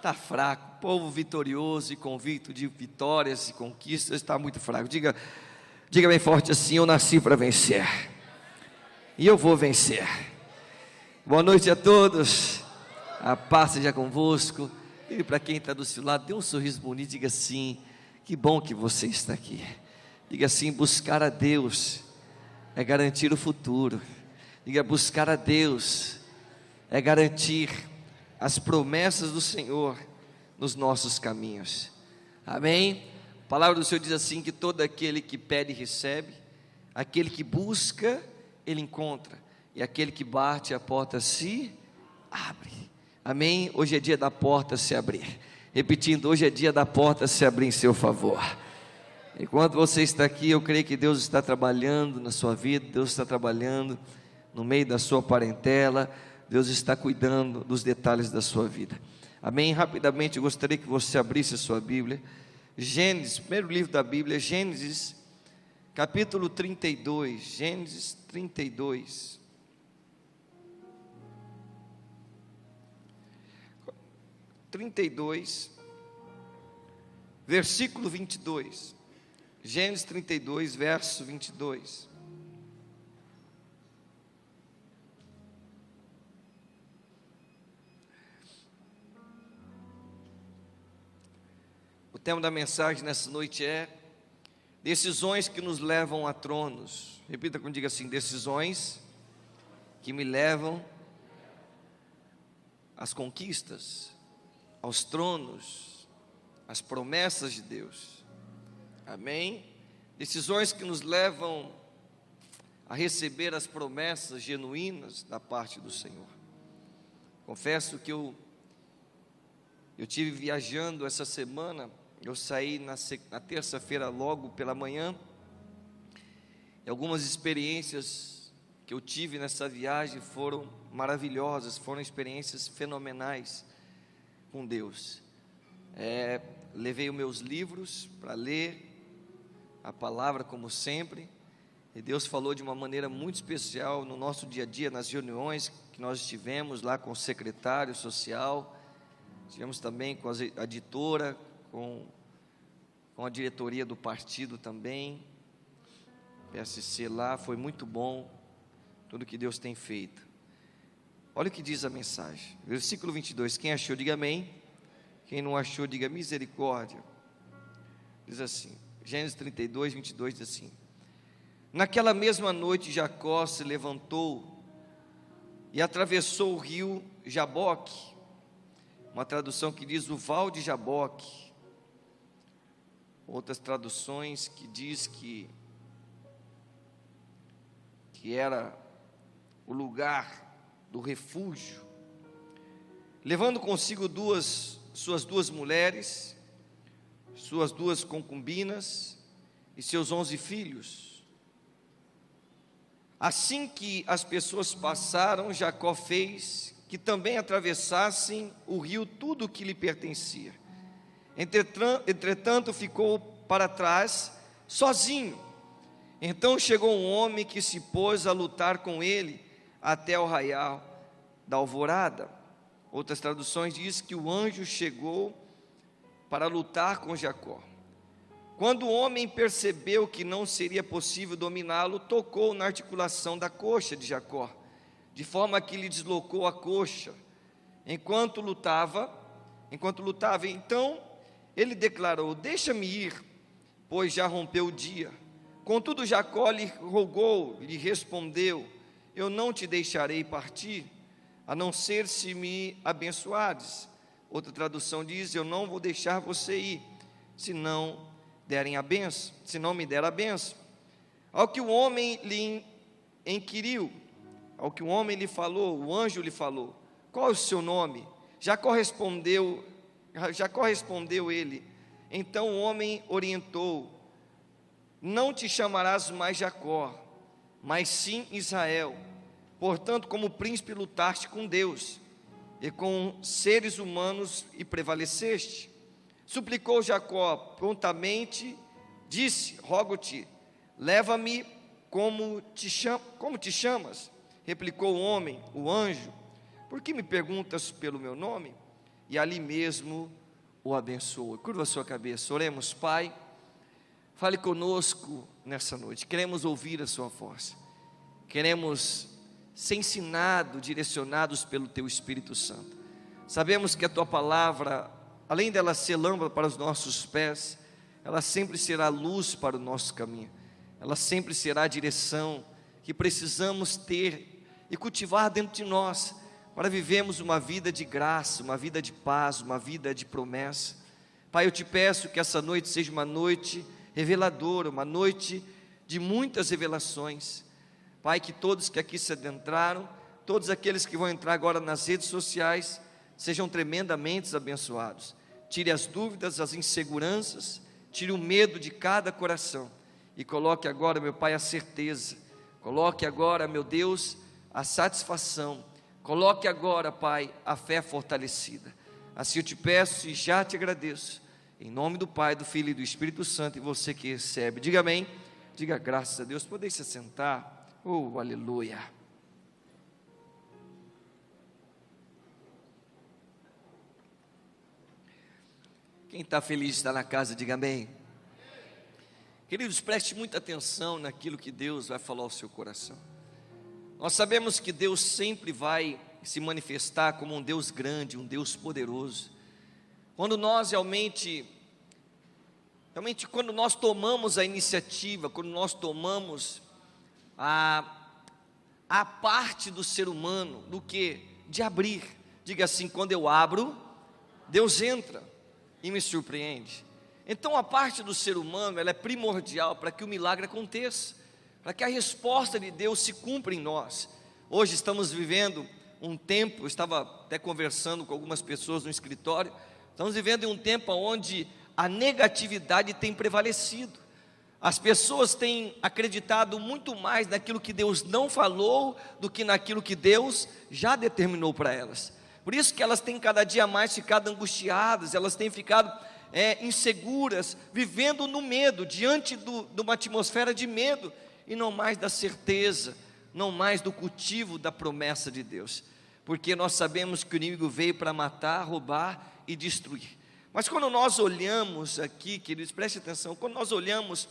está fraco. O povo vitorioso e convicto de vitórias e conquistas está muito fraco. Diga bem forte assim: eu nasci para vencer e eu vou vencer. Boa noite a todos, a paz seja convosco. E para quem está do seu lado, dê um sorriso bonito, diga assim: que bom que você está aqui. Diga assim: buscar a Deus é garantir o futuro. Diga: buscar a Deus é garantir as promessas do Senhor nos nossos caminhos. Amém? A palavra do Senhor diz assim: que todo aquele que pede recebe, aquele que busca ele encontra, e aquele que bate a porta se abre. Amém? Hoje é dia da porta se abrir. Repetindo, hoje é dia da porta se abrir em seu favor. Enquanto você está aqui, eu creio que Deus está trabalhando na sua vida, Deus está trabalhando no meio da sua parentela, Deus está cuidando dos detalhes da sua vida. Amém? Rapidamente, eu gostaria que você abrisse a sua Bíblia. Gênesis, primeiro livro da Bíblia, Gênesis, capítulo 32. Gênesis 32. Versículo 22. Gênesis 32, verso 22. O tema da mensagem nessa noite é decisões que nos levam a tronos. Repita comigo, diga assim: decisões que me levam às conquistas, aos tronos, às promessas de Deus. Amém? Decisões que nos levam a receber as promessas genuínas da parte do Senhor. Confesso que eu tive viajando essa semana. Eu saí na terça-feira logo pela manhã, e algumas experiências que eu tive nessa viagem foram maravilhosas, foram experiências fenomenais com Deus. Levei os meus livros para ler a palavra como sempre, e Deus falou de uma maneira muito especial no nosso dia a dia, nas reuniões que nós estivemos lá com o secretário social, estivemos também com a editora, com a diretoria do partido também, PSC lá, foi muito bom, tudo que Deus tem feito. Olha o que diz a mensagem, versículo 22, quem achou diga amém, quem não achou diga misericórdia. Diz assim, Gênesis 32, 22 diz assim: naquela mesma noite Jacó se levantou e atravessou o rio Jaboque, uma tradução que diz o val de Jaboque, outras traduções que diz que era o lugar do refúgio, levando consigo suas duas mulheres, suas duas concubinas e seus 11 filhos. Assim que as pessoas passaram, Jacó fez que também atravessassem o rio tudo o que lhe pertencia. Entretanto ficou para trás sozinho. Então chegou um homem que se pôs a lutar com ele até o raiar da alvorada. Outras traduções diz que o anjo chegou para lutar com Jacó. Quando o homem percebeu que não seria possível dominá-lo, tocou na articulação da coxa de Jacó, de forma que lhe deslocou a coxa. Enquanto lutava, então ele declarou: deixa-me ir, pois já rompeu o dia. Contudo Jacó lhe rogou, lhe respondeu: eu não te deixarei partir, a não ser se me abençoares. Outra tradução diz: eu não vou deixar você ir, se não me der a benção. Ao que o homem lhe inquiriu, ao que o homem lhe falou, o anjo lhe falou: qual é o seu nome? Jacó respondeu ele. Então o homem orientou: não te chamarás mais Jacó, mas sim Israel. Portanto, como príncipe lutaste com Deus e com seres humanos e prevaleceste. Suplicou Jacó prontamente, disse: rogo-te, leva-me como te chamas? Replicou o homem, o anjo: por que me perguntas pelo meu nome? e ali mesmo o abençoa. Curva a sua cabeça, oremos. Pai, fale conosco nessa noite, queremos ouvir a sua voz, queremos ser ensinados, direcionados pelo teu Espírito Santo. Sabemos que a tua palavra, além dela ser lâmpada para os nossos pés, ela sempre será luz para o nosso caminho, ela sempre será a direção que precisamos ter e cultivar dentro de nós, para vivermos uma vida de graça, uma vida de paz, uma vida de promessa. Pai, eu te peço que essa noite seja uma noite reveladora, uma noite de muitas revelações. Pai, que todos que aqui se adentraram, todos aqueles que vão entrar agora nas redes sociais, sejam tremendamente abençoados. Tire as dúvidas, as inseguranças, tire o medo de cada coração e coloque agora, meu Pai, a certeza, coloque agora, meu Deus, a satisfação, coloque agora, Pai, a fé fortalecida. Assim eu te peço e já te agradeço, em nome do Pai, do Filho e do Espírito Santo, e você que recebe, diga amém, diga graças a Deus. Podem se sentar, oh aleluia. Quem está feliz de estar na casa, diga amém. Queridos, preste muita atenção naquilo que Deus vai falar ao seu coração. Nós sabemos que Deus sempre vai se manifestar como um Deus grande, um Deus poderoso. Quando nós realmente quando nós tomamos a iniciativa, quando nós tomamos a parte do ser humano, do que? De abrir. Diga assim, quando eu abro, Deus entra e me surpreende. Então a parte do ser humano, ela é primordial para que o milagre aconteça, para que a resposta de Deus se cumpra em nós. Hoje estamos vivendo um tempo, eu estava até conversando com algumas pessoas no escritório, estamos vivendo em um tempo onde a negatividade tem prevalecido. As pessoas têm acreditado muito mais naquilo que Deus não falou do que naquilo que Deus já determinou para elas. Por isso que elas têm cada dia mais ficado angustiadas, elas têm ficado inseguras, vivendo no medo, diante de uma atmosfera de medo, e não mais da certeza, não mais do cultivo da promessa de Deus, porque nós sabemos que o inimigo veio para matar, roubar e destruir. Mas quando nós olhamos aqui, queridos, preste atenção, quando nós olhamos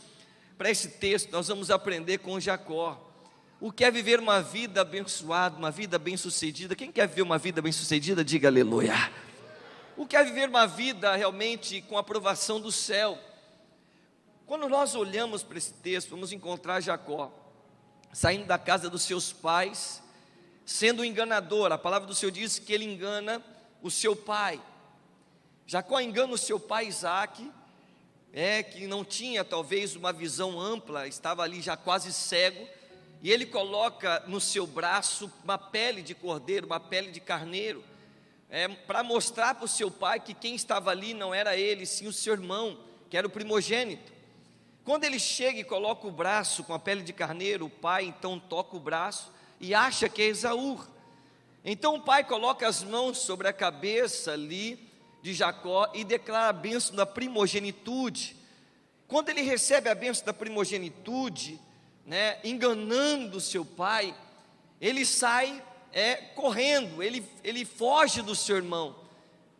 para esse texto, nós vamos aprender com Jacó o que é viver uma vida abençoada, uma vida bem-sucedida. Quem quer viver uma vida bem-sucedida, diga aleluia. O que é viver uma vida realmente com a aprovação do céu? Quando nós olhamos para esse texto, vamos encontrar Jacó saindo da casa dos seus pais, sendo um enganador. A palavra do Senhor diz que ele engana o seu pai. Jacó engana o seu pai Isaac, que não tinha talvez uma visão ampla, estava ali já quase cego, e ele coloca no seu braço uma pele de cordeiro, uma pele de carneiro, para mostrar para o seu pai que quem estava ali não era ele, sim o seu irmão, que era o primogênito. Quando ele chega e coloca o braço com a pele de carneiro, o pai então toca o braço e acha que é Esaú. Então o pai coloca as mãos sobre a cabeça ali de Jacó e declara a bênção da primogenitude. Quando ele recebe a bênção da primogenitude, enganando seu pai, ele sai correndo, ele foge do seu irmão,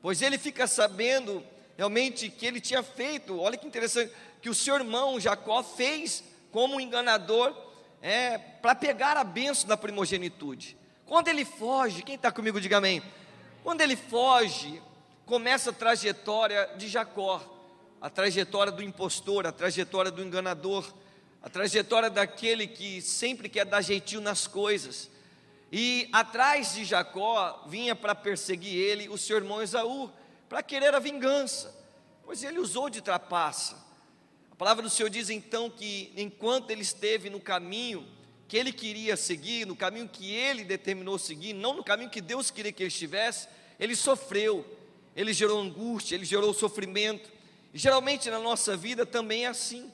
pois ele fica sabendo realmente que ele tinha feito, olha que interessante, que o seu irmão Jacó fez como um enganador, para pegar a bênção da primogenitude. Quando ele foge, quem está comigo diga amém. Quando ele foge, começa a trajetória de Jacó, a trajetória do impostor, a trajetória do enganador, a trajetória daquele que sempre quer dar jeitinho nas coisas. E atrás de Jacó vinha para perseguir ele o seu irmão Esaú, para querer a vingança, pois ele usou de trapaça. A palavra do Senhor diz então que enquanto ele esteve no caminho que ele queria seguir, no caminho que ele determinou seguir, não no caminho que Deus queria que ele estivesse, ele sofreu, ele gerou angústia, ele gerou sofrimento. E geralmente na nossa vida também é assim.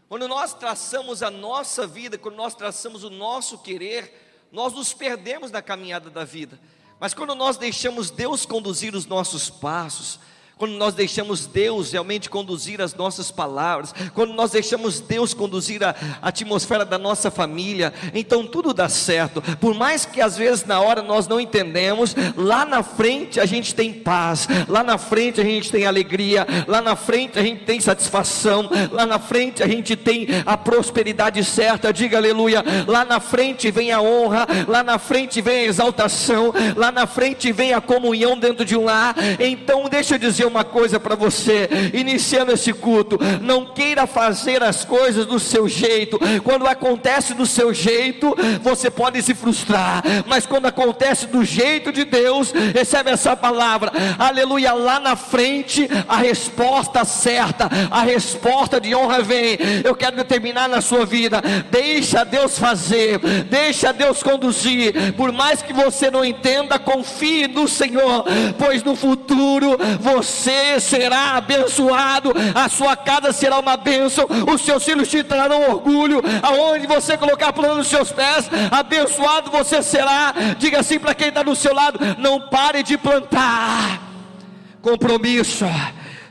Quando nós traçamos a nossa vida, quando nós traçamos o nosso querer, nós nos perdemos na caminhada da vida. Mas quando nós deixamos Deus conduzir os nossos passos, quando nós deixamos Deus realmente conduzir as nossas palavras, quando nós deixamos Deus conduzir a atmosfera da nossa família, então tudo dá certo. Por mais que às vezes na hora nós não entendemos, lá na frente a gente tem paz, lá na frente a gente tem alegria, lá na frente a gente tem satisfação, lá na frente a gente tem a prosperidade certa, diga aleluia. Lá na frente vem a honra, lá na frente vem a exaltação, lá na frente vem a comunhão dentro de um lar. Então deixa eu dizer uma coisa para você, iniciando esse culto: não queira fazer as coisas do seu jeito. Quando acontece do seu jeito, você pode se frustrar, mas quando acontece do jeito de Deus, recebe essa palavra, aleluia, lá na frente a resposta certa, a resposta de honra vem. Eu quero determinar na sua vida: deixa Deus fazer, deixa Deus conduzir. Por mais que você não entenda, confie no Senhor, pois no futuro você será abençoado, a sua casa será uma bênção, os seus filhos te trarão orgulho, aonde você colocar a planta dos seus pés, abençoado você será. Diga assim para quem está do seu lado: não pare de plantar. Compromisso,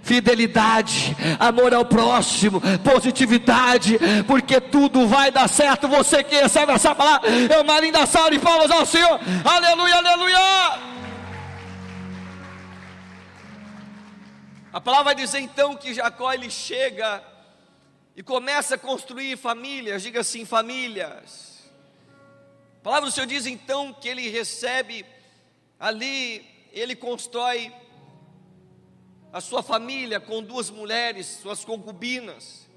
fidelidade, amor ao próximo, positividade, porque tudo vai dar certo. Você que recebe essa palavra, é uma linda salva de palmas ao Senhor. Aleluia, aleluia. A palavra vai dizer então que Jacó ele chega e começa a construir famílias. Diga assim: famílias. A palavra do Senhor diz então que ele recebe ali, ele constrói a sua família com 2 mulheres, suas concubinas.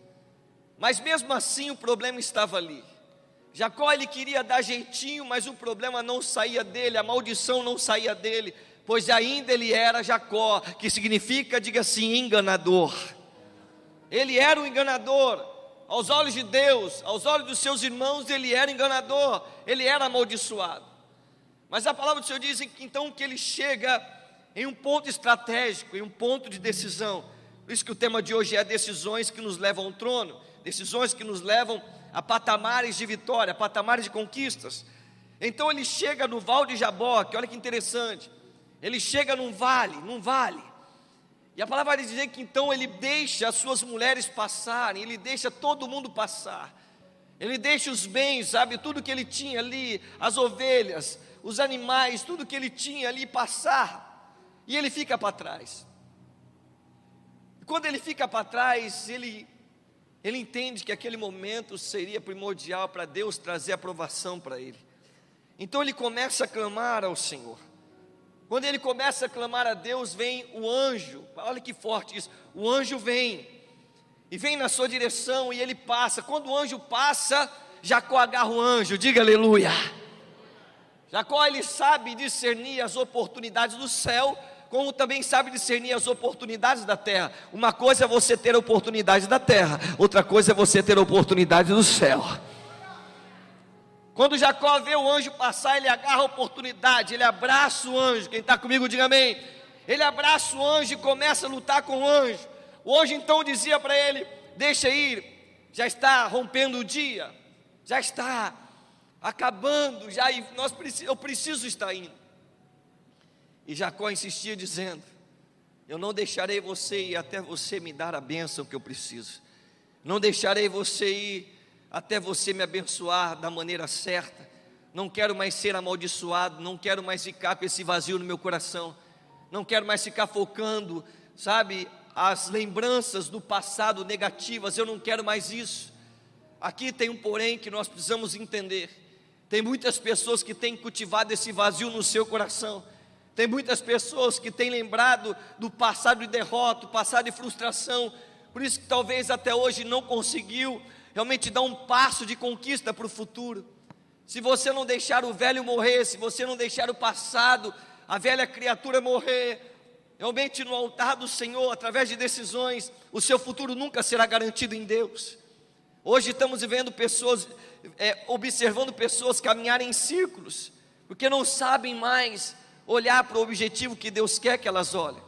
Mas mesmo assim o problema estava ali. Jacó ele queria dar jeitinho, mas o problema não saía dele, a maldição não saía dele, pois ainda ele era Jacó, que significa, diga assim, enganador. Ele era um enganador, aos olhos de Deus, aos olhos dos seus irmãos, ele era enganador, ele era amaldiçoado. Mas a palavra do Senhor diz então que ele chega em um ponto estratégico, em um ponto de decisão. Por isso que o tema de hoje é decisões que nos levam ao trono, decisões que nos levam a patamares de vitória, patamares de conquistas. Então ele chega no Val de Jaboque, olha que interessante. Ele chega num vale, e a palavra vai dizer que então ele deixa as suas mulheres passarem, ele deixa todo mundo passar, ele deixa os bens, sabe, tudo que ele tinha ali, as ovelhas, os animais, tudo que ele tinha ali passar, e ele fica para trás. E quando ele fica para trás, ele entende que aquele momento seria primordial para Deus trazer aprovação para ele. Então ele começa a clamar ao Senhor. Quando ele começa a clamar a Deus, vem o anjo. Olha que forte isso. O anjo vem, e vem na sua direção, e ele passa. Quando o anjo passa, Jacó agarra o anjo, diga aleluia. Jacó ele sabe discernir as oportunidades do céu, como também sabe discernir as oportunidades da terra. Uma coisa é você ter a oportunidade da terra, outra coisa é você ter a oportunidade do céu. Quando Jacó vê o anjo passar, ele agarra a oportunidade, ele abraça o anjo. Quem está comigo, diga amém. Ele abraça o anjo e começa a lutar com o anjo. O anjo então dizia para ele: deixa ir, já está rompendo o dia, já está acabando, eu preciso estar indo. E Jacó insistia dizendo: eu não deixarei você ir até você me dar a bênção que eu preciso. Não deixarei você ir até você me abençoar da maneira certa. Não quero mais ser amaldiçoado, não quero mais ficar com esse vazio no meu coração, não quero mais ficar focando, sabe, as lembranças do passado negativas. Eu não quero mais isso. Aqui tem um porém que nós precisamos entender. Tem muitas pessoas que têm cultivado esse vazio no seu coração. Tem muitas pessoas que têm lembrado do passado de derrota, do passado de frustração. Por isso que talvez até hoje não conseguiu realmente dar um passo de conquista para o futuro. Se você não deixar o velho morrer, se você não deixar o passado, a velha criatura morrer, realmente no altar do Senhor, através de decisões, o seu futuro nunca será garantido em Deus. Hoje estamos vivendo pessoas, observando pessoas caminharem em círculos, porque não sabem mais olhar para o objetivo que Deus quer que elas olhem,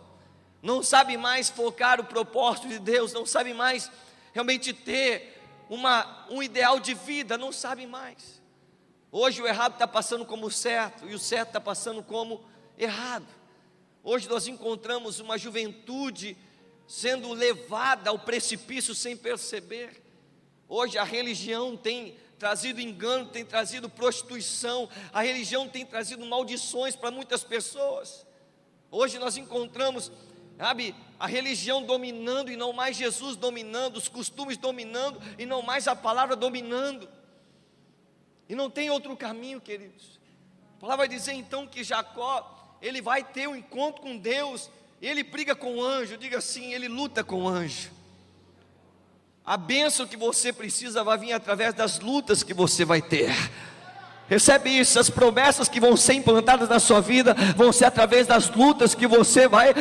não sabem mais focar o propósito de Deus, não sabem mais realmente ter um ideal de vida, não sabem mais. Hoje o errado está passando como certo, e o certo está passando como errado. Hoje nós encontramos uma juventude sendo levada ao precipício sem perceber. Hoje a religião tem trazido engano, tem trazido prostituição, a religião tem trazido maldições para muitas pessoas. Hoje nós encontramos, sabe, a religião dominando e não mais Jesus dominando, os costumes dominando e não mais a palavra dominando. E não tem outro caminho, queridos. A palavra vai dizer então que Jacó, ele vai ter um encontro com Deus, ele briga com o anjo, diga assim, ele luta com o anjo. A bênção que você precisa vai vir através das lutas que você vai ter. Recebe isso, as promessas que vão ser implantadas na sua vida vão ser através das lutas que você vai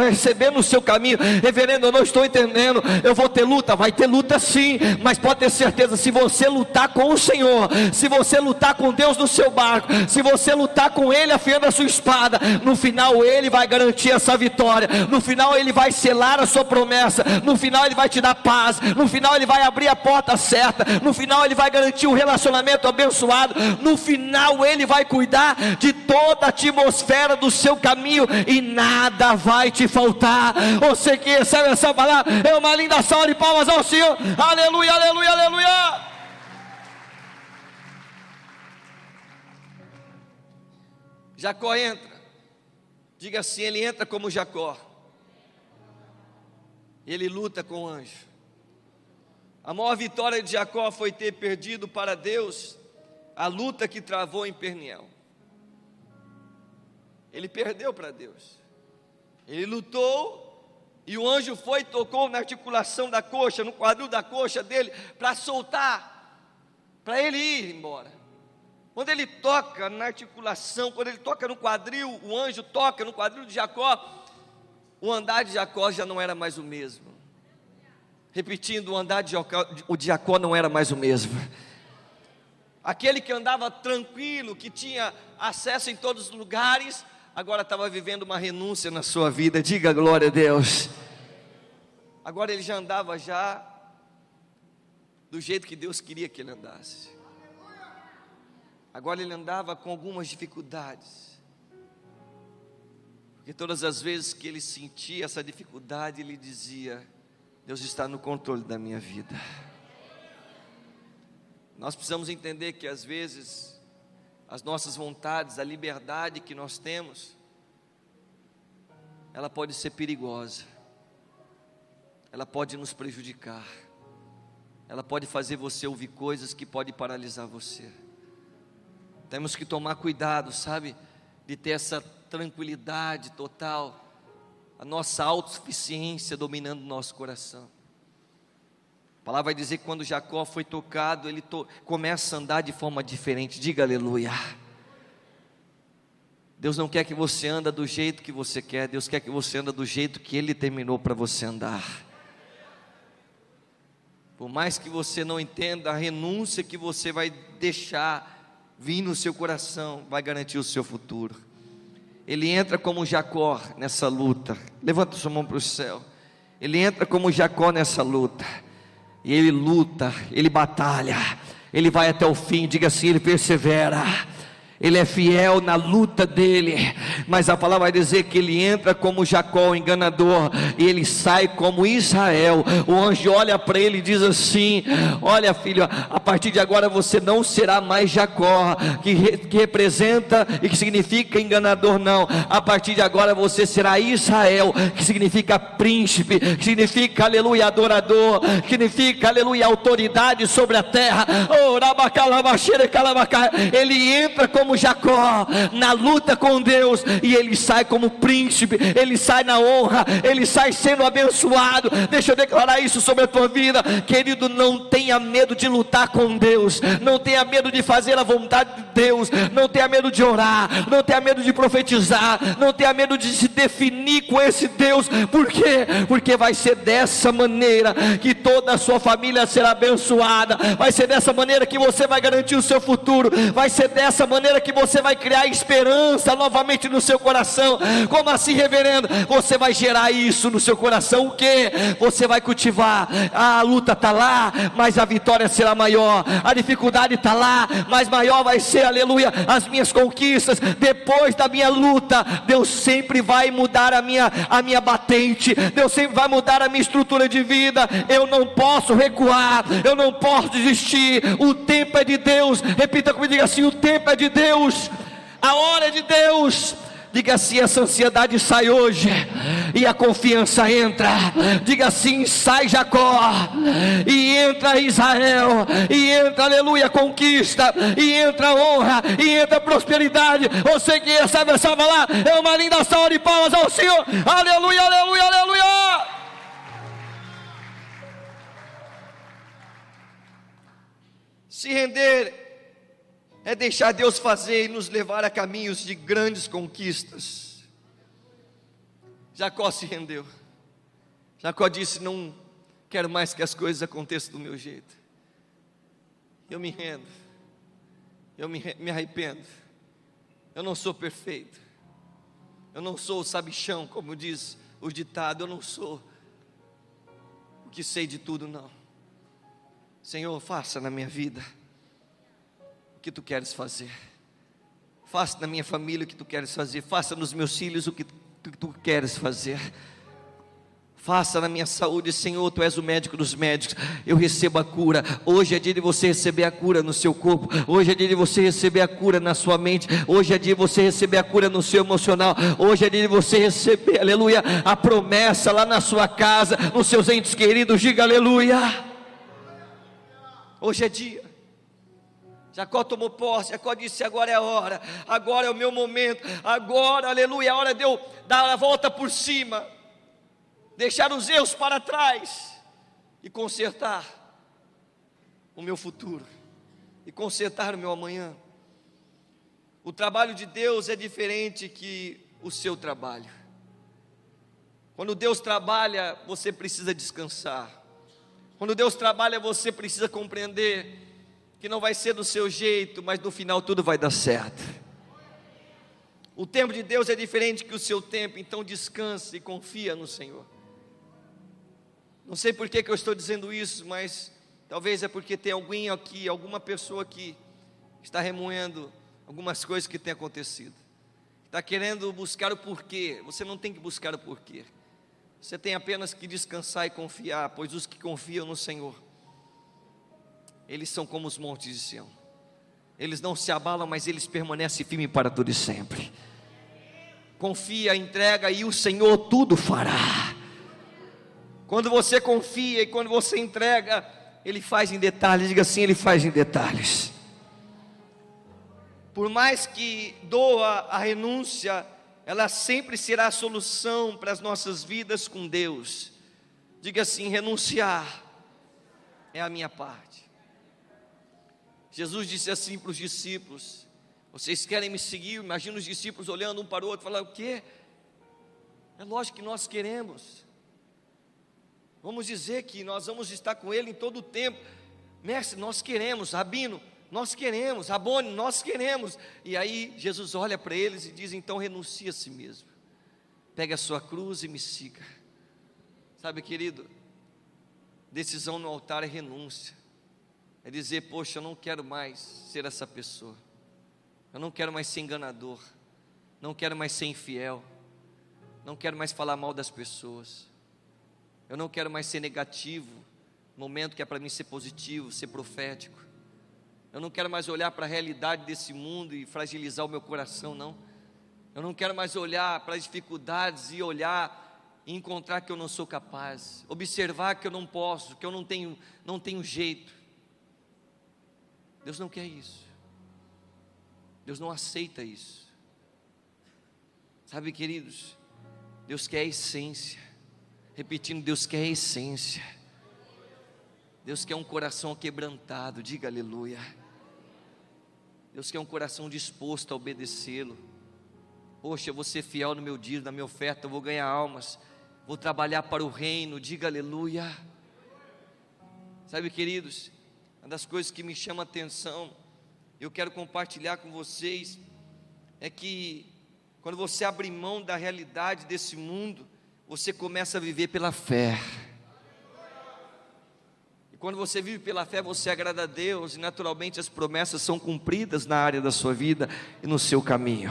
receber no seu caminho. Reverendo, eu não estou entendendo. Eu vou ter luta? Vai ter luta sim, mas pode ter certeza, se você lutar com o Senhor, se você lutar com Deus no seu barco, se você lutar com Ele afiando a sua espada, no final Ele vai garantir essa vitória, no final Ele vai selar a sua promessa, no final Ele vai te dar paz, no final Ele vai abrir a porta certa, no final Ele vai garantir um relacionamento abençoado, no final Ele vai cuidar de toda a atmosfera do seu caminho e nada vai te faltar. Você que recebe essa palavra, é uma linda salva de palmas ao Senhor. Aleluia, aleluia, aleluia. Jacó entra, diga assim, ele entra como Jacó, ele luta com o anjo. A maior vitória de Jacó foi ter perdido para Deus a luta que travou em Peniel. Ele perdeu para Deus, ele lutou, e o anjo foi e tocou na articulação da coxa, no quadril da coxa dele, para soltar, para ele ir embora. Quando ele toca na articulação, quando ele toca no quadril, o anjo toca no quadril de Jacó, o andar de Jacó já não era mais o mesmo. Repetindo, o andar de Jacó não era mais o mesmo. Aquele que andava tranquilo, que tinha acesso em todos os lugares, agora estava vivendo uma renúncia na sua vida. Diga glória a Deus. Agora ele já andava do jeito que Deus queria que ele andasse. Agora ele andava com algumas dificuldades, porque todas as vezes que ele sentia essa dificuldade, ele dizia: Deus está no controle da minha vida. Nós precisamos entender que às vezes as nossas vontades, a liberdade que nós temos, ela pode ser perigosa, ela pode nos prejudicar, ela pode fazer você ouvir coisas que podem paralisar você. Temos que tomar cuidado, sabe, de ter essa tranquilidade total, a nossa autossuficiência dominando o nosso coração. A palavra vai dizer que quando Jacó foi tocado, ele começa a andar de forma diferente. Diga aleluia. Deus não quer que você ande do jeito que você quer, Deus quer que você ande do jeito que Ele determinou para você andar. Por mais que você não entenda, a renúncia que você vai deixar vir no seu coração vai garantir o seu futuro. Ele entra como Jacó nessa luta. Levanta sua mão para o céu. Ele entra como Jacó nessa luta, e ele luta, ele batalha, ele vai até o fim. Diga assim, ele persevera, ele é fiel na luta dele. Mas a palavra vai dizer que ele entra como Jacó, o enganador, e ele sai como Israel. O anjo olha para ele e diz assim: olha, filho, a partir de agora você não será mais Jacó, que representa e que significa enganador, não. A partir de agora você será Israel, que significa príncipe, que significa, aleluia, adorador, que significa, aleluia, autoridade sobre a terra. Ele entra como Jacó na luta com Deus, e ele sai como príncipe, ele sai na honra, ele sai sendo abençoado. Deixa eu declarar isso sobre a tua vida, querido. Não tenha medo de lutar com Deus, não tenha medo de fazer a vontade de Deus, não tenha medo de orar, não tenha medo de profetizar, não tenha medo de se definir com esse Deus. Por quê? Porque vai ser dessa maneira que toda a sua família será abençoada, vai ser dessa maneira que você vai garantir o seu futuro, vai ser dessa maneira que você vai criar esperança novamente no seu coração. Como assim, reverendo? Você vai gerar isso no seu coração. O que? Você vai cultivar. A luta está lá, mas a vitória será maior. A dificuldade está lá, mas maior vai ser, aleluia, as minhas conquistas. Depois da minha luta, Deus sempre vai mudar a minha batente. Deus sempre vai mudar a minha estrutura de vida. Eu não posso recuar, eu não posso desistir. O tempo é de Deus. Repita comigo, diga assim: o tempo é de Deus, a hora é de Deus. Diga assim: essa ansiedade sai hoje e a confiança entra. Diga assim: sai Jacó e entra Israel, e entra, aleluia, conquista, e entra honra, e entra prosperidade. Você que essa versão vai lá, é uma linda salva de palmas ao Senhor. Aleluia, aleluia, aleluia. Se render é deixar Deus fazer e nos levar a caminhos de grandes conquistas. Jacó se rendeu. Jacó disse: não quero mais que as coisas aconteçam do meu jeito. Eu me rendo. Eu me arrependo. Eu não sou perfeito. Eu não sou o sabichão, como diz o ditado. Eu não sou o que sei de tudo, não. Senhor, faça na minha vida o que Tu queres fazer. Faça na minha família o que Tu queres fazer. Faça nos meus filhos o que Tu queres fazer. Faça na minha saúde, Senhor. Tu és o médico dos médicos. Eu recebo a cura. Hoje é dia de você receber a cura no seu corpo. Hoje é dia de você receber a cura na sua mente. Hoje é dia de você receber a cura no seu emocional. Hoje é dia de você receber, aleluia, a promessa lá na sua casa, nos seus entes queridos. Diga aleluia. Hoje é dia. Jacó tomou posse. Jacó disse: agora é a hora, agora é o meu momento, agora, aleluia, é a hora de eu dar a volta por cima, deixar os erros para trás e consertar o meu futuro, e consertar o meu amanhã. O trabalho de Deus é diferente que o seu trabalho. Quando Deus trabalha, você precisa descansar. Quando Deus trabalha, você precisa compreender que não vai ser do seu jeito, mas no final tudo vai dar certo. O tempo de Deus é diferente que o seu tempo, então descanse e confia no Senhor. Não sei por que eu estou dizendo isso, mas talvez é porque tem alguém aqui, alguma pessoa que está remoendo algumas coisas que têm acontecido, está querendo buscar o porquê. Você não tem que buscar o porquê. Você tem apenas que descansar e confiar, pois os que confiam no Senhor, eles são como os montes de Sião. Eles não se abalam, mas eles permanecem firmes para todo e sempre. Confia, entrega e o Senhor tudo fará. Quando você confia e quando você entrega, Ele faz em detalhes. Diga assim: Ele faz em detalhes. Por mais que doa a renúncia, ela sempre será a solução para as nossas vidas com Deus. Diga assim: renunciar é a minha parte. Jesus disse assim para os discípulos: vocês querem me seguir? Imagina os discípulos olhando um para o outro, falando: o quê? É lógico que nós queremos. Vamos dizer que nós vamos estar com Ele em todo o tempo. Mestre, nós queremos. Rabino, nós queremos. Rabone, nós queremos. E aí Jesus olha para eles e diz: então renuncie a si mesmo, pegue a sua cruz e me siga. Sabe, querido, decisão no altar é renúncia. É dizer: poxa, eu não quero mais ser essa pessoa. Eu não quero mais ser enganador. Não quero mais ser infiel. Não quero mais falar mal das pessoas. Eu não quero mais ser negativo, momento que é para mim ser positivo, ser profético. Eu não quero mais olhar para a realidade desse mundo e fragilizar o meu coração, não. Eu não quero mais olhar para as dificuldades e olhar e encontrar que eu não sou capaz, observar que eu não posso, que eu não tenho jeito. Deus não quer isso. Deus não aceita isso. Sabe, queridos, Deus quer a essência. Repetindo, Deus quer a essência. Deus quer um coração quebrantado. Diga aleluia. Deus quer um coração disposto a obedecê-lo. Poxa, eu vou ser fiel no meu dízimo, na minha oferta, eu vou ganhar almas, vou trabalhar para o reino. Diga aleluia. Sabe, queridos, uma das coisas que me chama a atenção, eu quero compartilhar com vocês é que quando você abre mão da realidade desse mundo, você começa a viver pela fé. E quando você vive pela fé, você agrada a Deus, e naturalmente as promessas são cumpridas na área da sua vida e no seu caminho.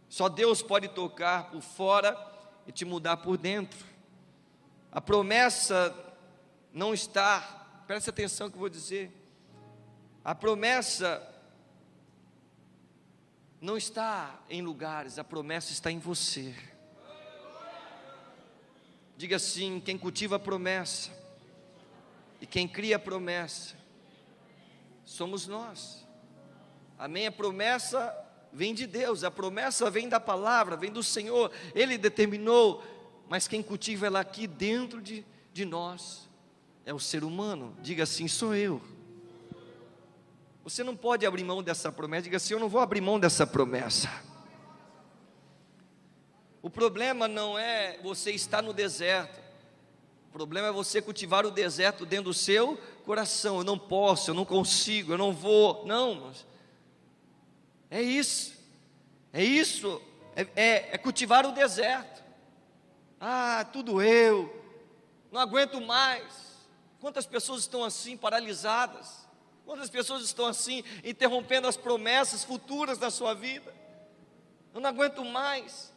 Só Deus pode tocar por fora e te mudar por dentro. A promessa não está, preste atenção no que eu vou dizer, a promessa não está em lugares, a promessa está em você. Diga assim: quem cultiva a promessa e quem cria a promessa somos nós. Amém? A promessa vem de Deus, a promessa vem da palavra, vem do Senhor, Ele determinou, mas quem cultiva ela aqui dentro de nós é o ser humano. Diga assim: sou eu. Você não pode abrir mão dessa promessa. Diga assim: eu não vou abrir mão dessa promessa. O problema não é você estar no deserto, o problema é você cultivar o deserto dentro do seu coração. Eu não posso, eu não consigo, eu não vou. Não, é isso, é cultivar o deserto. Tudo eu, não aguento mais. Quantas pessoas estão assim, paralisadas? Quantas pessoas estão assim, interrompendo as promessas futuras da sua vida? Eu não aguento mais.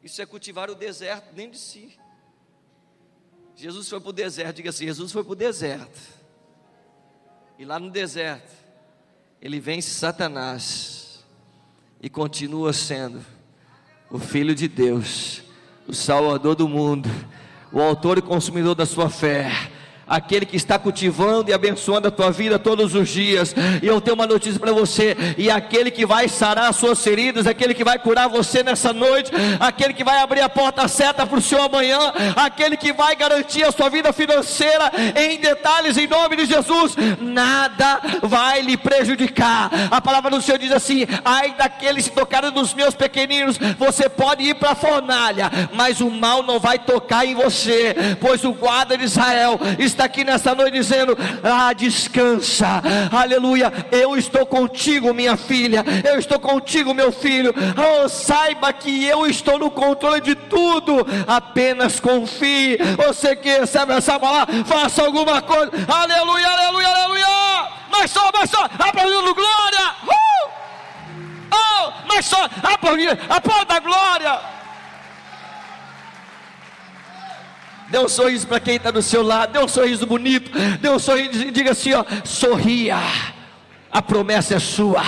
Isso é cultivar o deserto dentro de si. Jesus foi para o deserto. Diga assim: Jesus foi para o deserto, e lá no deserto Ele vence Satanás e continua sendo o Filho de Deus, o Salvador do mundo, o autor e consumidor da sua fé, aquele que está cultivando e abençoando a tua vida todos os dias. E eu tenho uma notícia para você: e aquele que vai sarar as suas feridas, aquele que vai curar você nessa noite, aquele que vai abrir a porta certa para o seu amanhã, aquele que vai garantir a sua vida financeira em detalhes, em nome de Jesus, nada vai lhe prejudicar. A palavra do Senhor diz assim: ai daqueles que tocaram nos meus pequeninos. Você pode ir para a fornalha, mas o mal não vai tocar em você, pois o guarda de Israel está aqui nessa noite dizendo: descansa, aleluia, eu estou contigo, minha filha, eu estou contigo, meu filho. Saiba que eu estou no controle de tudo, apenas confie. Você que recebe essa palavra, faça alguma coisa. Aleluia, aleluia, aleluia. Mais só, aplaudindo glória. Mais só, aplaudindo, aplauda a glória. Dê um sorriso para quem está do seu lado, dê um sorriso bonito, dê um sorriso e diga assim: sorria, a promessa é sua.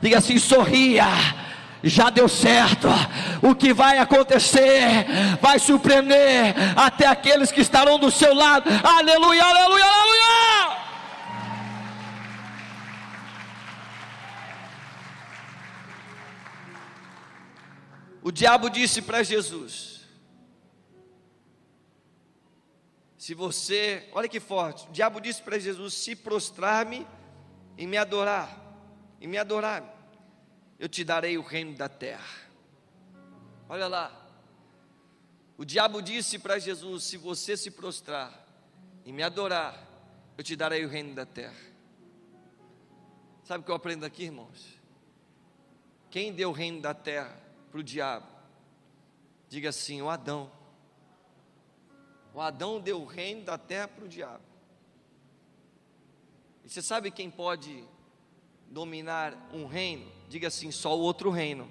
Diga assim: sorria, já deu certo, o que vai acontecer vai surpreender até aqueles que estarão do seu lado. Aleluia, aleluia, aleluia. O diabo disse para Jesus: se você, olha que forte, o diabo disse para Jesus: se prostrar-me e me adorar, eu te darei o reino da terra. Olha lá, o diabo disse para Jesus: se você se prostrar e me adorar, eu te darei o reino da terra. Sabe o que eu aprendo aqui, irmãos? Quem deu o reino da terra para o diabo? Diga assim: o Adão. O Adão deu o reino da terra para o diabo. E você sabe quem pode dominar um reino? Diga assim: só o outro reino.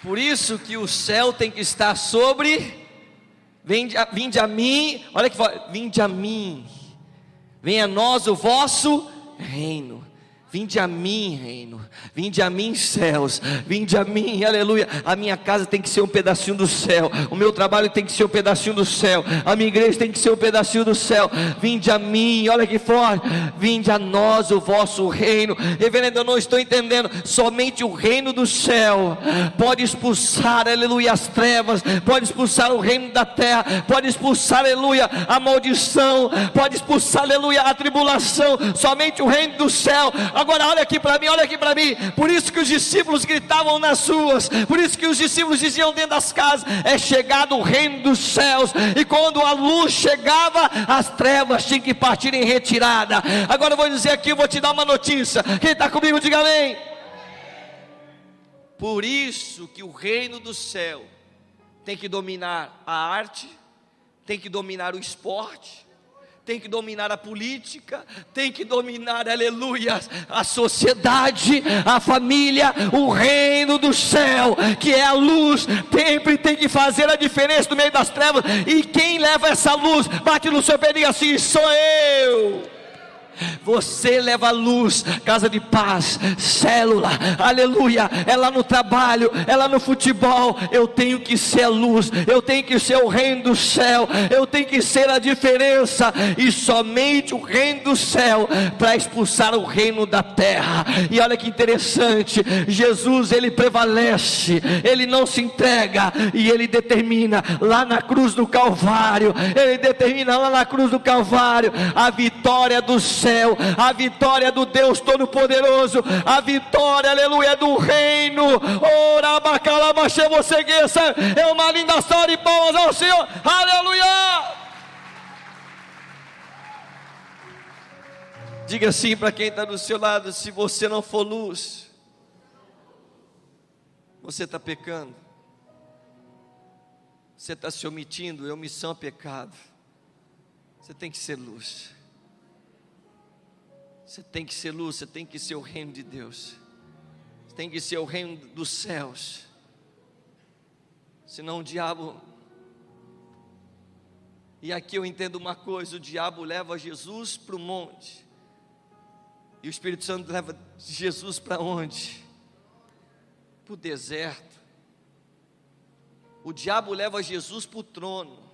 Por isso que o céu tem que estar sobre. Vinde a mim, olha que vinde a mim, venha a nós o vosso reino. Vinde a mim, reino, vinde a mim, céus, vinde a mim, aleluia. A minha casa tem que ser um pedacinho do céu, o meu trabalho tem que ser um pedacinho do céu, a minha igreja tem que ser um pedacinho do céu. Vinde a mim, olha que forte, vinde a nós o vosso reino. Reverendo, eu não estou entendendo. Somente o reino do céu pode expulsar, aleluia, as trevas, pode expulsar o reino da terra, pode expulsar, aleluia, a maldição, pode expulsar, aleluia, a tribulação. Somente o reino do céu. Agora olha aqui para mim, olha aqui para mim. Por isso que os discípulos gritavam nas ruas, por isso que os discípulos diziam dentro das casas: é chegado o reino dos céus. E quando a luz chegava, as trevas tinham que partir em retirada. Agora eu vou dizer aqui, eu vou te dar uma notícia. Quem está comigo, diga amém. Por isso que o reino do céu tem que dominar a arte, tem que dominar o esporte, tem que dominar a política, tem que dominar, aleluia, a sociedade, a família. O reino do céu, que é a luz, sempre tem que fazer a diferença no meio das trevas. E quem leva essa luz? Bate no seu pé e diga assim: sou eu. Você leva a luz, casa de paz, célula, aleluia, é lá no trabalho, é lá no futebol. Eu tenho que ser a luz, eu tenho que ser o reino do céu, eu tenho que ser a diferença, e somente o reino do céu para expulsar o reino da terra. E olha que interessante, Jesus, ele prevalece, ele não se entrega, e ele determina lá na cruz do Calvário, ele determina lá na cruz do Calvário a vitória do céu, a vitória do Deus Todo-Poderoso, a vitória, aleluia, do reino. Ora, bacalamaxê, você gueça, é uma linda salva de palmas ao Senhor, aleluia. Diga assim para quem está do seu lado: se você não for luz, você está pecando, você está se omitindo. Omissão é pecado. Você tem que ser luz. Você tem que ser luz, você tem que ser o reino de Deus, você tem que ser o reino dos céus. Senão o diabo, e aqui eu entendo uma coisa: o diabo leva Jesus para o monte, e o Espírito Santo leva Jesus para onde? Para o deserto. O diabo leva Jesus para o trono,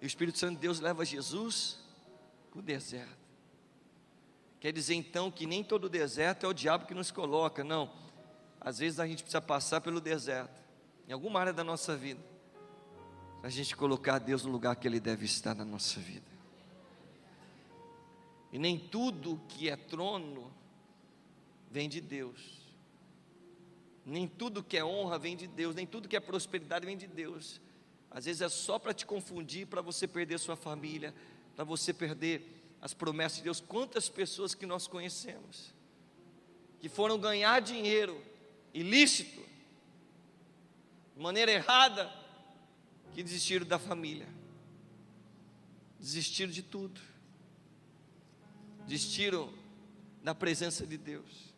e o Espírito Santo de Deus leva Jesus para o deserto. Quer dizer então que nem todo deserto é o diabo que nos coloca, não. Às vezes a gente precisa passar pelo deserto, em alguma área da nossa vida, para a gente colocar Deus no lugar que Ele deve estar na nossa vida. E nem tudo que é trono vem de Deus, nem tudo que é honra vem de Deus, nem tudo que é prosperidade vem de Deus. Às vezes é só para te confundir, para você perder sua família, para você perder as promessas de Deus. Quantas pessoas que nós conhecemos, que foram ganhar dinheiro ilícito, de maneira errada, que desistiram da família, desistiram de tudo, desistiram da presença de Deus,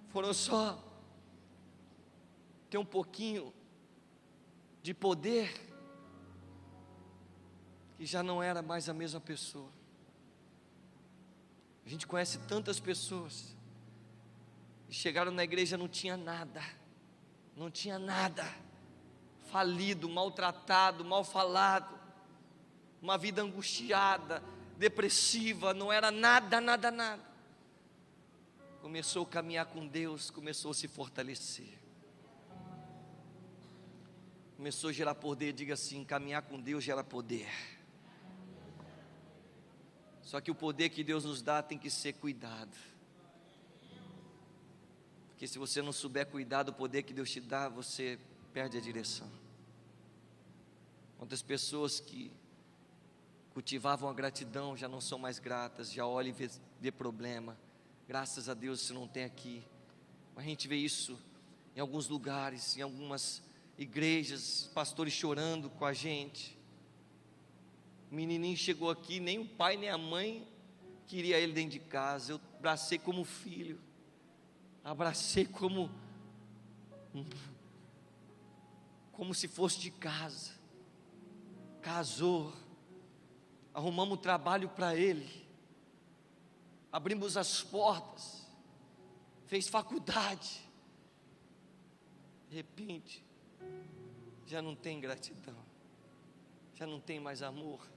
foram só ter um pouquinho de poder, que já não era mais a mesma pessoa. A gente conhece tantas pessoas que chegaram na igreja, não tinha nada, falido, maltratado, mal falado, uma vida angustiada, depressiva, não era nada. Começou a caminhar com Deus, começou a se fortalecer, começou a gerar poder. Diga assim: caminhar com Deus gera poder. Só que o poder que Deus nos dá tem que ser cuidado, porque se você não souber cuidar do poder que Deus te dá, você perde a direção. Quantas pessoas que cultivavam a gratidão já não são mais gratas, já olham e vê problema. Graças a Deus isso não tem aqui, mas a gente vê isso em alguns lugares, em algumas igrejas, pastores chorando com a gente. O menininho chegou aqui, nem o pai nem a mãe queria ele dentro de casa. Eu abracei como filho, abracei como se fosse de casa. Casou, arrumamos trabalho para ele, abrimos as portas, fez faculdade. De repente, já não tem gratidão, já não tem mais amor.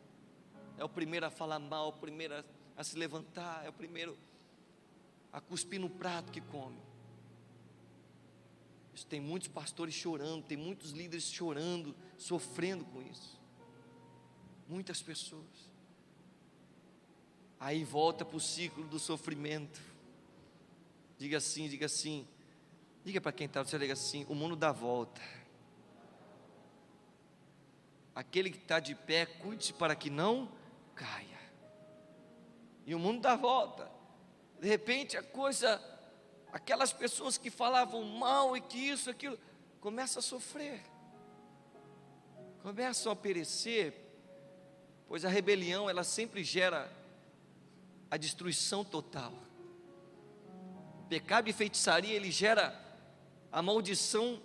É o primeiro a falar mal, o primeiro a se levantar, é o primeiro a cuspir no prato que come. Isso, tem muitos pastores chorando, tem muitos líderes chorando, sofrendo com isso. Muitas pessoas. Aí volta para o ciclo do sofrimento. Diga assim, diga para quem está, você diga assim: o mundo dá volta. Aquele que está de pé, cuide-se para que não caia. E o mundo dá volta. De repente aquelas pessoas que falavam mal e que isso, aquilo, começam a sofrer, começam a perecer, pois a rebelião, ela sempre gera a destruição total. O pecado de feitiçaria, ele gera a maldição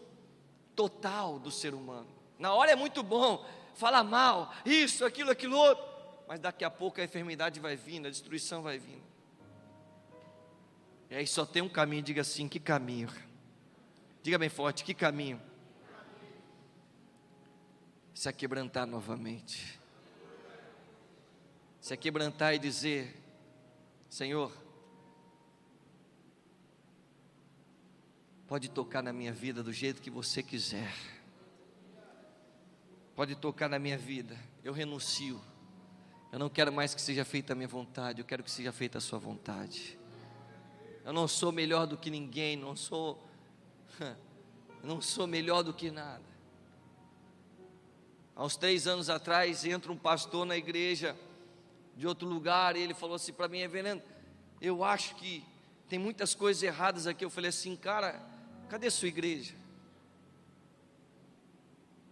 total do ser humano. Na hora é muito bom falar mal, isso, aquilo outro, mas daqui a pouco a enfermidade vai vindo, a destruição vai vindo. E aí só tem um caminho. Diga assim: que caminho? Diga bem forte: que caminho? Se aquebrantar novamente, se aquebrantar e dizer: Senhor, pode tocar na minha vida do jeito que você quiser, pode tocar na minha vida, eu renuncio, eu não quero mais que seja feita a minha vontade, eu quero que seja feita a sua vontade. Eu não sou melhor do que ninguém, não sou melhor do que nada. Há uns 3 anos atrás, entra um pastor na igreja de outro lugar, e ele falou assim para mim: reverendo, eu acho que tem muitas coisas erradas aqui. Eu falei assim: cara, cadê sua igreja?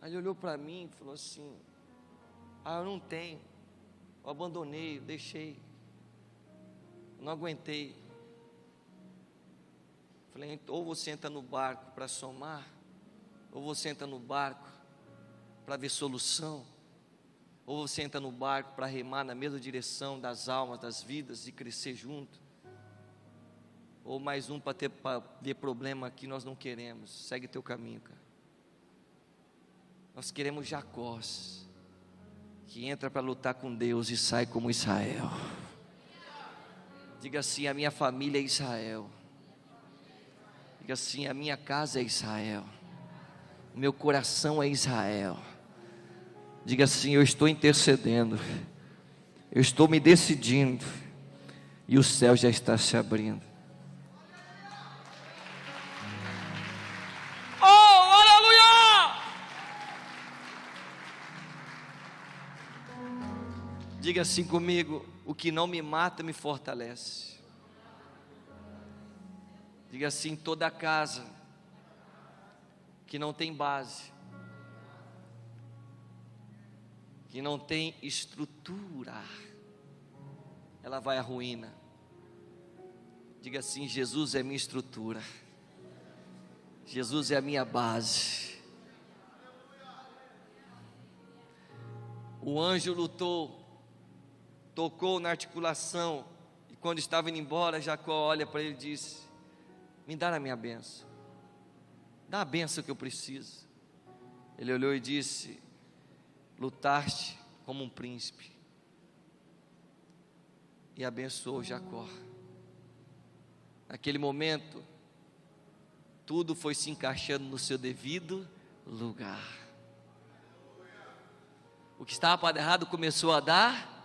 Aí ele olhou para mim e falou assim: eu não tenho, eu abandonei, eu deixei, eu não aguentei. Falei: ou você entra no barco para somar, ou você entra no barco para ver solução, ou você entra no barco para remar na mesma direção das almas, das vidas e crescer junto, ou mais um para ver problema aqui. Nós não queremos. Segue teu caminho, cara. Nós queremos Jacós, que entra para lutar com Deus e sai como Israel. Diga assim: a minha família é Israel. Diga assim: a minha casa é Israel, o meu coração é Israel. Diga assim: eu estou intercedendo, eu estou me decidindo, e o céu já está se abrindo. Oh, aleluia! Diga assim comigo: o que não me mata me fortalece. Diga assim: toda casa que não tem base, que não tem estrutura, ela vai à ruína. Diga assim: Jesus é minha estrutura, Jesus é a minha base. O anjo tocou na articulação, e quando estava indo embora, Jacó olha para ele e disse: me dá a minha bênção, dá a bênção que eu preciso. Ele olhou e disse: lutaste como um príncipe, e abençoou Jacó. Naquele momento, tudo foi se encaixando no seu devido lugar. O que estava para dar errado começou a dar,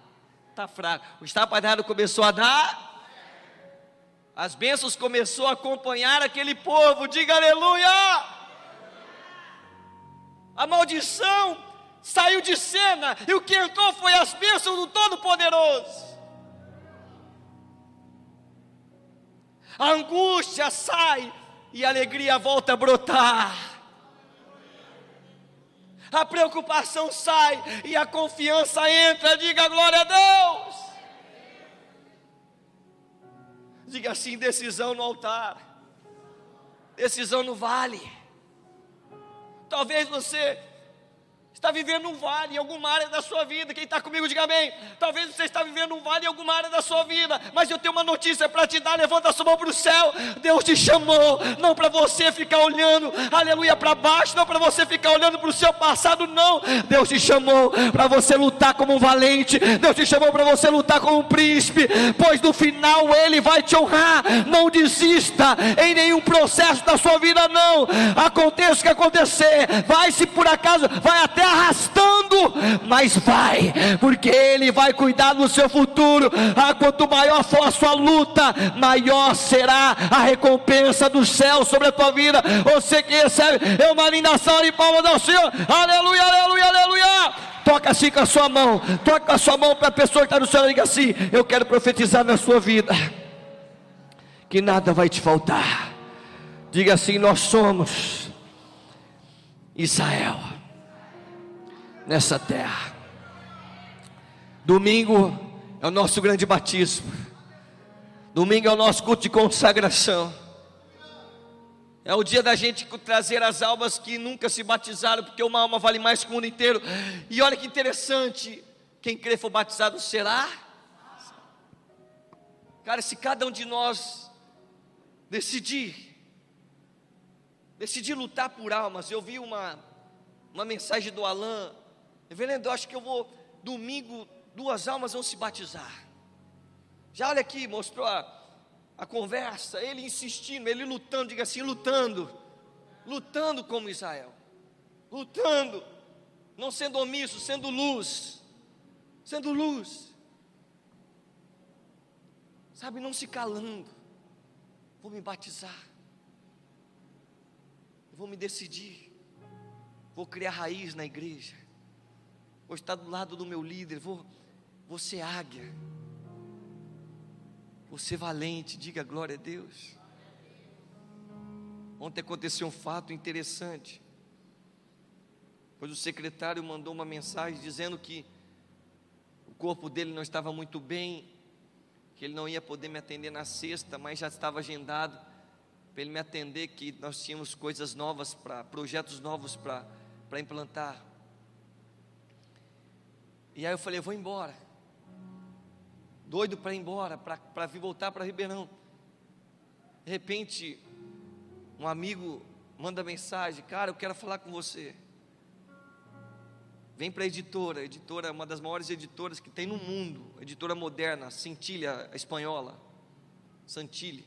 está fraco. O que estava para dar errado começou a dar, as bênçãos começou a acompanhar aquele povo. Diga aleluia! A maldição saiu de cena, e o que entrou foi as bênçãos do Todo-Poderoso. A angústia sai e a alegria volta a brotar. A preocupação sai e a confiança entra. Diga glória a Deus. Diga assim: decisão no altar, decisão no vale. Talvez você está vivendo um vale em alguma área da sua vida. Quem está comigo, diga amém. Talvez você está vivendo um vale em alguma área da sua vida, mas eu tenho uma notícia para te dar. Levanta a sua mão para o céu. Deus te chamou, não para você ficar olhando, aleluia, para baixo, não para você ficar olhando para o seu passado, não. Deus te chamou para você lutar como um valente. Deus te chamou para você lutar como um príncipe, pois no final Ele vai te honrar. Não desista em nenhum processo da sua vida, não. Aconteça o que acontecer, vai, se por acaso vai até a arrastando, mas vai, porque Ele vai cuidar do seu futuro. Quanto maior for a sua luta, maior será a recompensa do céu sobre a tua vida. Você que recebe, é uma linda salva de palmas ao Senhor. Aleluia, aleluia, aleluia. Toca assim com a sua mão, toca com a sua mão para a pessoa que está no céu, diga assim: eu quero profetizar na sua vida que nada vai te faltar. Diga assim: nós somos Israel nessa terra. Domingo é o nosso grande batismo. Domingo é o nosso culto de consagração. É o dia da gente trazer as almas que nunca se batizaram, porque uma alma vale mais que o mundo inteiro. E olha que interessante, quem crer for batizado será. Cara, se cada um de nós decidir lutar por almas. Eu vi uma mensagem do Alain: reverendo, eu acho que eu vou, domingo, 2 almas vão se batizar. Já olha aqui, mostrou a conversa, ele insistindo, ele lutando, diga assim, lutando como Israel, lutando, não sendo omisso, sendo luz, sabe, não se calando. Vou me batizar, vou me decidir, vou criar raiz na igreja, vou estar do lado do meu líder, vou ser águia, vou ser valente. Diga glória a Deus. Ontem aconteceu um fato interessante, pois o secretário mandou uma mensagem dizendo que o corpo dele não estava muito bem, que ele não ia poder me atender na sexta, mas já estava agendado para ele me atender, que nós tínhamos coisas novas, projetos novos para implantar. E aí eu falei: eu vou embora, doido para ir embora, para vir voltar para Ribeirão. De repente, um amigo manda mensagem: cara, eu quero falar com você, vem para a editora é uma das maiores editoras que tem no mundo, editora moderna, Centilha, a espanhola, Santilli.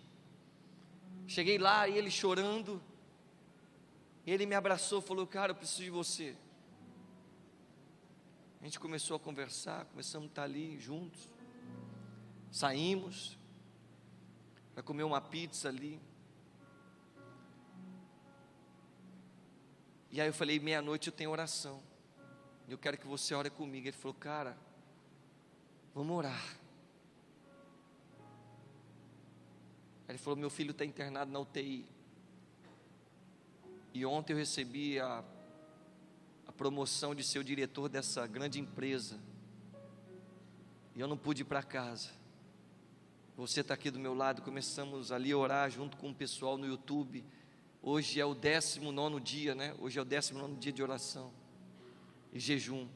Cheguei lá e ele chorando, ele me abraçou, falou: cara, eu preciso de você. A gente começou a conversar, começamos a estar ali juntos, saímos para comer uma pizza ali, e aí eu falei: meia-noite eu tenho oração, eu quero que você ore comigo. Ele falou: cara, vamos orar. Ele falou: meu filho está internado na UTI, e ontem eu recebi a promoção de ser o diretor dessa grande empresa, e eu não pude ir para casa. Você está aqui do meu lado. Começamos ali a orar junto com o pessoal no YouTube. Hoje é o 19º dia, né? Hoje é o 19º dia de oração e jejum.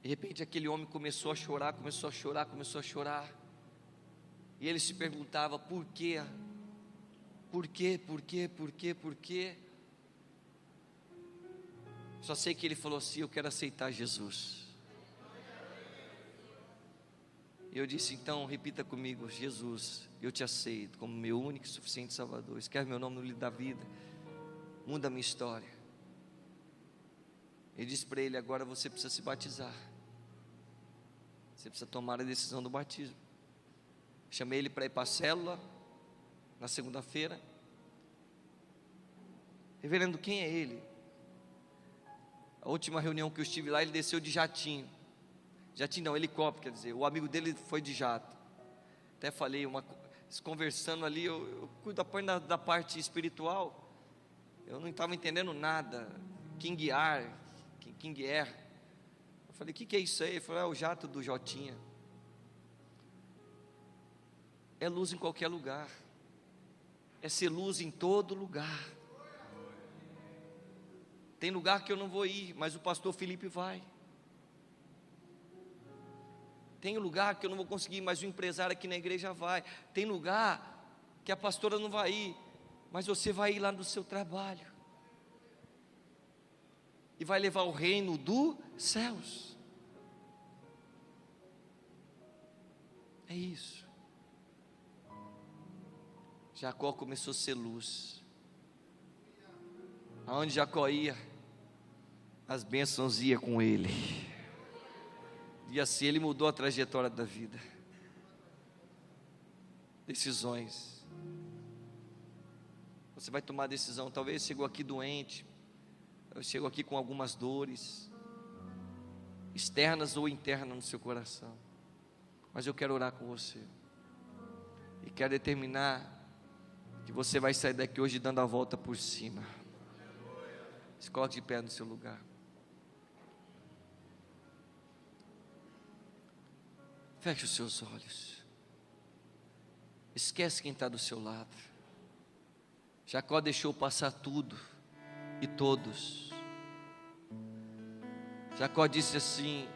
De repente aquele homem começou a chorar, e ele se perguntava: por quê? Por quê? Só sei que ele falou assim: eu quero aceitar Jesus. E eu disse: então repita comigo: Jesus, eu te aceito como meu único e suficiente Salvador. Escreve meu nome no livro da vida, muda a minha história. Eu disse para ele: agora você precisa se batizar, você precisa tomar a decisão do batismo. Chamei ele para ir para a célula na segunda-feira. Reverendo, quem é ele? A última reunião que eu estive lá, ele desceu de jatinho não, helicóptero, quer dizer, o amigo dele foi de jato. Até falei, conversando ali, eu cuido da parte espiritual, eu não estava entendendo nada. King Air. Eu falei: o que é isso aí? Ele falou: é o jato do Jotinha. É luz em qualquer lugar, é ser luz em todo lugar. Tem lugar que eu não vou ir, mas o pastor Felipe vai. Tem lugar que eu não vou conseguir, mas o empresário aqui na igreja vai. Tem lugar que a pastora não vai ir, mas você vai ir lá no seu trabalho, e vai levar o reino dos céus. É isso. Jacó começou a ser luz. Aonde Jacó ia, as bênçãos iam com ele. E assim ele mudou a trajetória da vida. Decisões. Você vai tomar decisão. Talvez chegou aqui doente. Eu chego aqui com algumas dores, externas ou internas no seu coração. Mas eu quero orar com você. E quero determinar que você vai sair daqui hoje dando a volta por cima. Se coloque de pé no seu lugar. Feche os seus olhos. Esquece quem está do seu lado. Jacó deixou passar tudo e todos. Jacó disse assim: